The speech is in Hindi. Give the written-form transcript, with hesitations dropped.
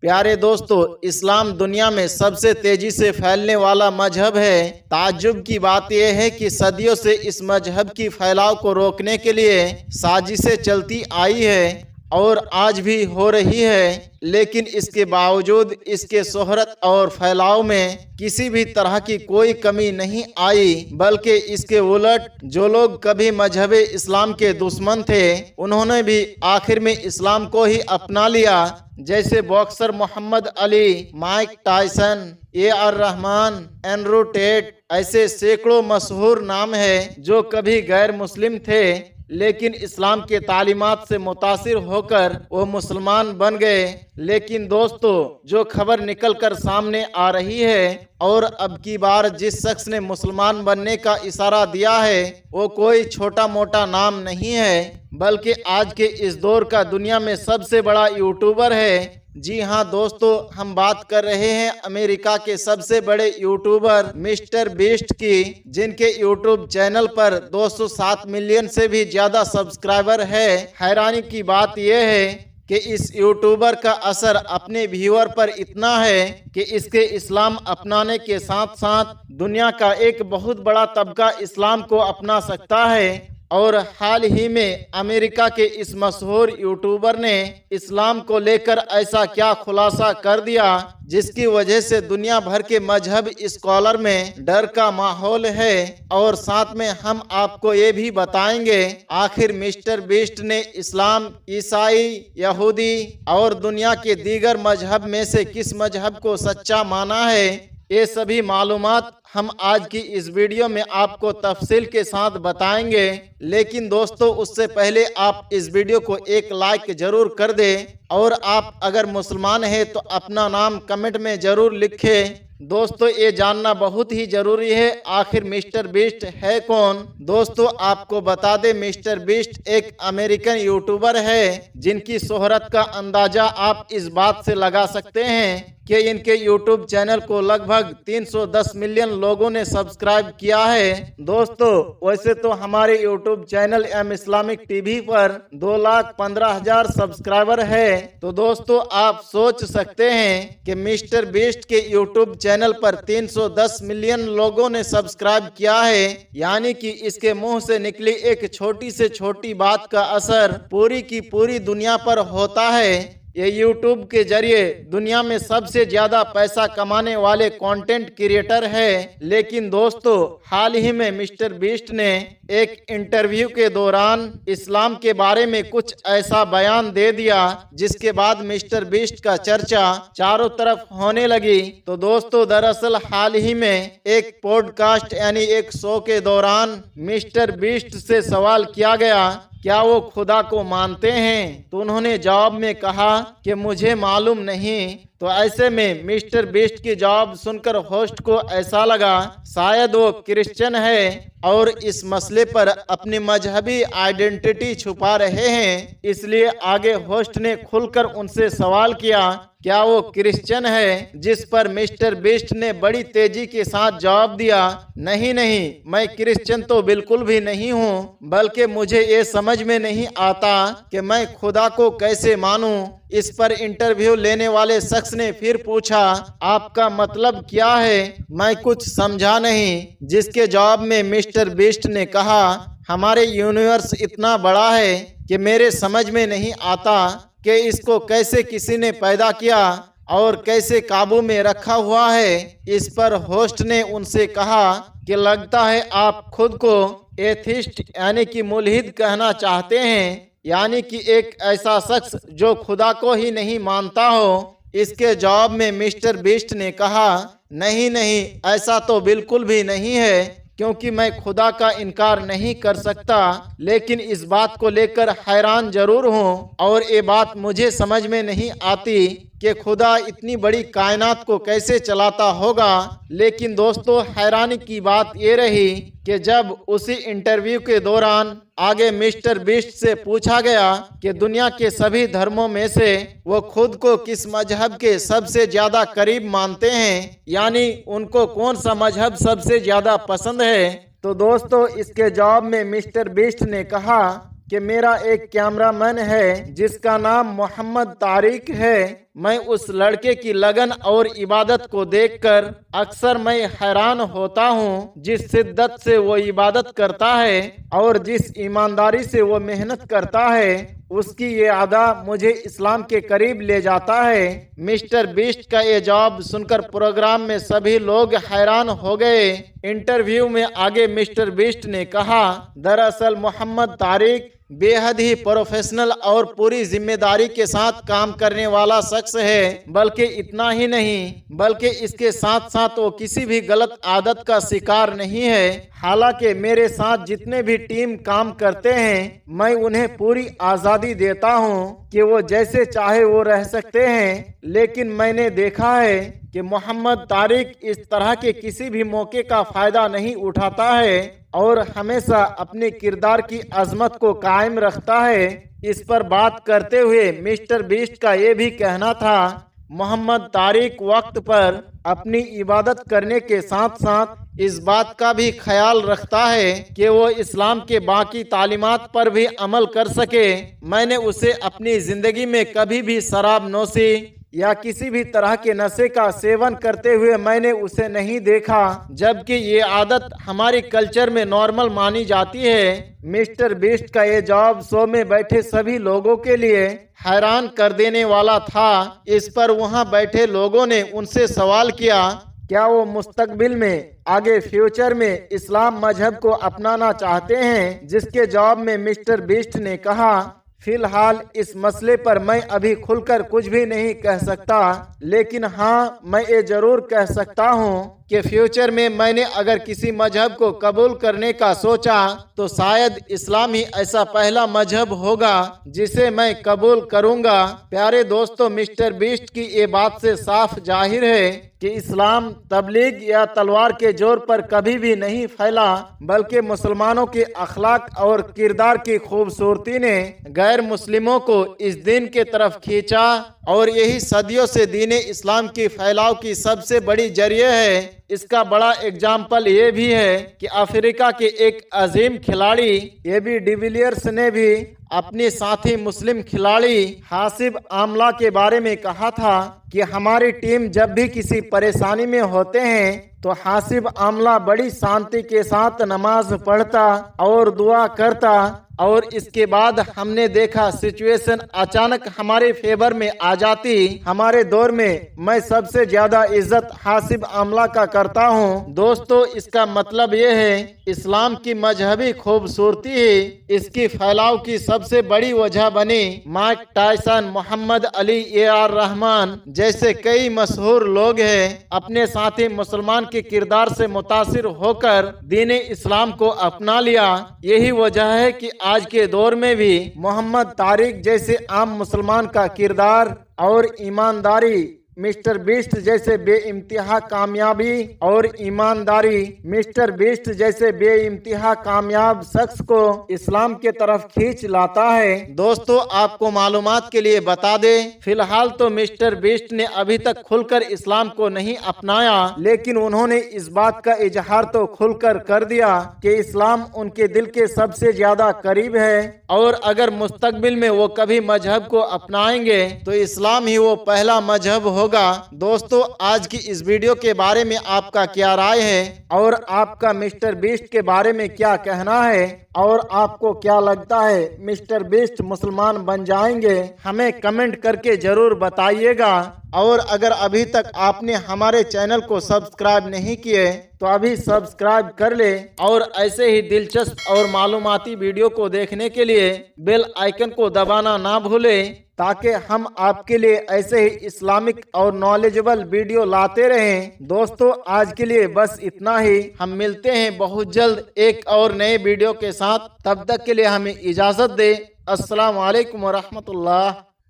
प्यारे दोस्तों, इस्लाम दुनिया में सबसे तेजी से फैलने वाला मजहब है। ताज्जुब की बात यह है कि सदियों से इस मजहब की फैलाव को रोकने के लिए साजिशें चलती आई है और आज भी हो रही है, लेकिन इसके बावजूद इसके शोहरत और फैलाव में किसी भी तरह की कोई कमी नहीं आई, बल्कि इसके उलट जो लोग कभी मजहब इस्लाम के दुश्मन थे उन्होंने भी आखिर में इस्लाम को ही अपना लिया। जैसे boxer Muhammad Ali, Mike Tyson, AR Rahman, Andrew Tate, ऐसे सैकड़ों मशहूर नाम है जो कभी गैर मुस्लिम थे लेकिन इस्लाम के तालीमात से मुतासिर होकर वो मुसलमान बन गए। लेकिन दोस्तों, जो खबर निकल कर सामने आ रही है और अब की बार जिस शख्स ने मुसलमान बनने का इशारा दिया है वो कोई छोटा मोटा नाम नहीं है, बल्कि आज के इस दौर का दुनिया में सबसे बड़ा यूट्यूबर है। जी हाँ दोस्तों, हम बात कर रहे हैं अमेरिका के सबसे बड़े यूट्यूबर मिस्टर बीस्ट की, जिनके यूट्यूब चैनल पर 207 मिलियन से भी ज्यादा सब्सक्राइबर है। हैरानी की बात यह है कि इस यूट्यूबर का असर अपने व्यूअर पर इतना है कि इसके इस्लाम अपनाने के साथ साथ दुनिया का एक बहुत बड़ा तबका इस्लाम को अपना सकता है। और हाल ही में अमेरिका के इस मशहूर यूट्यूबर ने इस्लाम को लेकर ऐसा क्या खुलासा कर दिया जिसकी वजह से दुनिया भर के मजहब स्कॉलर में डर का माहौल है। और साथ में हम आपको ये भी बताएंगे आखिर मिस्टर बीस्ट ने इस्लाम, ईसाई, यहूदी और दुनिया के दीगर मजहब में से किस मजहब को सच्चा माना है। ये सभी मालूमात हम आज की इस वीडियो में आपको तफसील के साथ बताएंगे। लेकिन दोस्तों, उससे पहले आप इस वीडियो को एक लाइक जरूर कर दें और आप अगर मुसलमान हैं तो अपना नाम कमेंट में जरूर लिखें। दोस्तों, ये जानना बहुत ही जरूरी है आखिर मिस्टर बीस्ट है कौन। दोस्तों, आपको बता दें, मिस्टर बीस्ट एक अमेरिकन यूट्यूबर है जिनकी शोहरत का अंदाजा आप इस बात से लगा सकते हैं कि इनके यूट्यूब चैनल को लगभग 310 मिलियन लोगों ने सब्सक्राइब किया है। दोस्तों, वैसे तो हमारे YouTube channel M Islamic TV पर 2,15,000 सब्सक्राइबर है। तो दोस्तों, आप सोच सकते हैं कि मिस्टर बीस्ट के यूट्यूब चैनल पर 310 मिलियन लोगों ने सब्सक्राइब किया है, यानी कि इसके मुंह से निकली एक छोटी से छोटी बात का असर पूरी की पूरी दुनिया पर होता है। ये यूट्यूब के जरिए दुनिया में सबसे ज्यादा पैसा कमाने वाले कंटेंट क्रिएटर है। लेकिन दोस्तों, हाल ही में मिस्टर बीस्ट ने एक इंटरव्यू के दौरान इस्लाम के बारे में कुछ ऐसा बयान दे दिया जिसके बाद मिस्टर बीस्ट का चर्चा चारों तरफ होने लगी। तो दोस्तों, दरअसल हाल ही में एक पॉडकास्ट यानी एक शो के दौरान मिस्टर बीस्ट से सवाल किया गया क्या वो खुदा को मानते हैं, तो उन्होंने जवाब में कहा कि मुझे मालूम नहीं। तो ऐसे में मिस्टर बीस्ट की जवाब सुनकर होस्ट को ऐसा लगा शायद वो क्रिश्चियन है और इस मसले पर अपनी मजहबी आइडेंटिटी छुपा रहे हैं। इसलिए आगे होस्ट ने खुलकर उनसे सवाल किया क्या वो क्रिश्चियन है, जिस पर मिस्टर बीस्ट ने बड़ी तेजी के साथ जवाब दिया नहीं नहीं, मैं क्रिश्चियन तो बिल्कुल भी नहीं हूँ, बल्कि मुझे ये समझ में नहीं आता कि मैं खुदा को कैसे मानूं। इस पर इंटरव्यू लेने वाले शख्स ने फिर पूछा आपका मतलब क्या है, मैं कुछ समझा नहीं। जिसके जवाब में मिस्टर बीस्ट ने कहा हमारे यूनिवर्स इतना बड़ा है कि मेरे समझ में नहीं आता कि इसको कैसे किसी ने पैदा किया और कैसे काबू में रखा हुआ है। इस पर होस्ट ने उनसे कहा कि लगता है आप खुद को एथिस्ट यानी कि मुल्हिद कहना चाहते हैं, यानी कि एक ऐसा शख्स जो खुदा को ही नहीं मानता हो। इसके जवाब में मिस्टर बीस्ट ने कहा नहीं नहीं, ऐसा तो बिल्कुल भी नहीं है, क्योंकि मैं खुदा का इनकार नहीं कर सकता, लेकिन इस बात को लेकर हैरान जरूर हूँ और ये बात मुझे समझ में नहीं आती कि खुदा इतनी बड़ी कायनात को कैसे चलाता होगा। लेकिन दोस्तों, हैरानी की बात ये रही कि जब उसी इंटरव्यू के दौरान आगे मिस्टर बीस्ट से पूछा गया कि दुनिया के सभी धर्मों में से वो खुद को किस मजहब के सबसे ज्यादा करीब मानते हैं, यानी उनको कौन सा मजहब सबसे ज्यादा पसंद है, तो दोस्तों इसके जवाब में मिस्टर बीस्ट ने कहा कि मेरा एक कैमरामैन है जिसका नाम मोहम्मद तारिक है। मैं उस लड़के की लगन और इबादत को देखकर अक्सर मैं हैरान होता हूँ। जिस शिद्दत से वो इबादत करता है और जिस ईमानदारी से वो मेहनत करता है, उसकी ये अदा मुझे इस्लाम के करीब ले जाता है। मिस्टर बीस्ट का ये जवाब सुनकर प्रोग्राम में सभी लोग हैरान हो गए। इंटरव्यू में आगे मिस्टर बीस्ट ने कहा, दरअसल मोहम्मद तारिक बेहद ही प्रोफेशनल और पूरी जिम्मेदारी के साथ काम करने वाला शख्स है। बल्कि इतना ही नहीं, बल्कि इसके साथ साथ वो किसी भी गलत आदत का शिकार नहीं है। हालांकि मेरे साथ जितने भी टीम काम करते हैं, मैं उन्हें पूरी आज़ादी देता हूं कि वो जैसे चाहे वो रह सकते हैं। लेकिन मैंने देखा है कि मोहम्मद तारिक इस तरह के किसी भी मौके का फायदा नहीं उठाता है और हमेशा अपने किरदार की अजमत को कायम रखता है। इस पर बात करते हुए मिस्टर बीस्ट का ये भी कहना था, मोहम्मद तारिक वक्त पर अपनी इबादत करने के साथ साथ इस बात का भी ख्याल रखता है कि वो इस्लाम के बाकी तालीमात पर भी अमल कर सके। मैंने उसे अपनी जिंदगी में कभी भी शराब नोशी या किसी भी तरह के नशे का सेवन करते हुए मैंने उसे नहीं देखा, जबकि ये आदत हमारी कल्चर में नॉर्मल मानी जाती है। मिस्टर बीस्ट का ये जवाब शो में बैठे सभी लोगों के लिए हैरान कर देने वाला था। इस पर वहां बैठे लोगों ने उनसे सवाल किया, क्या वो मुस्तकबिल में आगे फ्यूचर में इस्लाम मजहब को अपनाना चाहते हैं? जिसके जवाब में मिस्टर बीस्ट ने कहा, फिलहाल इस मसले पर मैं अभी खुलकर कुछ भी नहीं कह सकता, लेकिन हाँ, मैं ये जरूर कह सकता हूँ कि फ्यूचर में मैंने अगर किसी मजहब को कबूल करने का सोचा तो शायद इस्लाम ही ऐसा पहला मजहब होगा जिसे मैं कबूल करूँगा। प्यारे दोस्तों, मिस्टर बीस्ट की ये बात से साफ जाहिर है कि इस्लाम तबलीग या तलवार के जोर पर कभी भी नहीं फैला, बल्कि मुसलमानों के अखलाक और किरदार की खूबसूरती ने गैर मुस्लिमों को इस दिन के तरफ खींचा और यही सदियों से दीन इस्लाम की फैलाव की सबसे बड़ी जरिए है। इसका बड़ा एग्जाम्पल ये भी है कि अफ्रीका के एक अजीम खिलाड़ी एबी डिविलियर्स ने भी अपने साथी मुस्लिम खिलाड़ी हासिब आमला के बारे में कहा था कि हमारी टीम जब भी किसी परेशानी में होते हैं तो हासिब आमला बड़ी शांति के साथ नमाज पढ़ता और दुआ करता, और इसके बाद हमने देखा सिचुएशन अचानक हमारे फेवर में आ जाती। हमारे दौर में मैं सबसे ज्यादा इज्जत हासिब आमला का करता हूँ। दोस्तों, इसका मतलब ये है इस्लाम की मजहबी खूबसूरती ही इसकी फैलाव की सबसे बड़ी वजह बनी। Mike Tyson, Muhammad Ali AR. Rahman जैसे कई मशहूर लोग हैं अपने साथी मुसलमान के किरदार से मुतासिर होकर दीन इस्लाम को अपना लिया। यही वजह है कि आज के दौर में भी मोहम्मद तारिक जैसे आम मुसलमान का किरदार और ईमानदारी, मिस्टर बीस्ट जैसे बेइंतहा कामयाबी और ईमानदारी, मिस्टर बीस्ट जैसे बेइंतहा कामयाब शख्स को इस्लाम के तरफ खींच लाता है। दोस्तों, आपको मालूमात के लिए बता दें, फिलहाल तो मिस्टर बीस्ट ने अभी तक खुलकर इस्लाम को नहीं अपनाया, लेकिन उन्होंने इस बात का इजहार तो खुलकर कर दिया कि इस्लाम उनके दिल के सबसे ज्यादा करीब है और अगर मुस्तकबिल में वो कभी मजहब को अपनाएंगे तो इस्लाम ही वो पहला मजहब होगा। दोस्तों, आज की इस वीडियो के बारे में आपका क्या राय है और आपका मिस्टर बीस्ट के बारे में क्या कहना है और आपको क्या लगता है मिस्टर बीस्ट मुसलमान बन जाएंगे? हमें कमेंट करके जरूर बताइएगा। और अगर अभी तक आपने हमारे चैनल को सब्सक्राइब नहीं किए तो अभी सब्सक्राइब कर ले और ऐसे ही दिलचस्प और मालूमाती वीडियो को देखने के लिए बेल आइकन को दबाना ना भूलें, ताकि हम आपके लिए ऐसे ही इस्लामिक और नॉलेजेबल वीडियो लाते रहें। दोस्तों, आज के लिए बस इतना ही। हम मिलते हैं बहुत जल्द एक और नए वीडियो के साथ। तब तक के लिए हमें इजाजत दें। अस्सलाम वालेकुम व रहमतुल्लाह।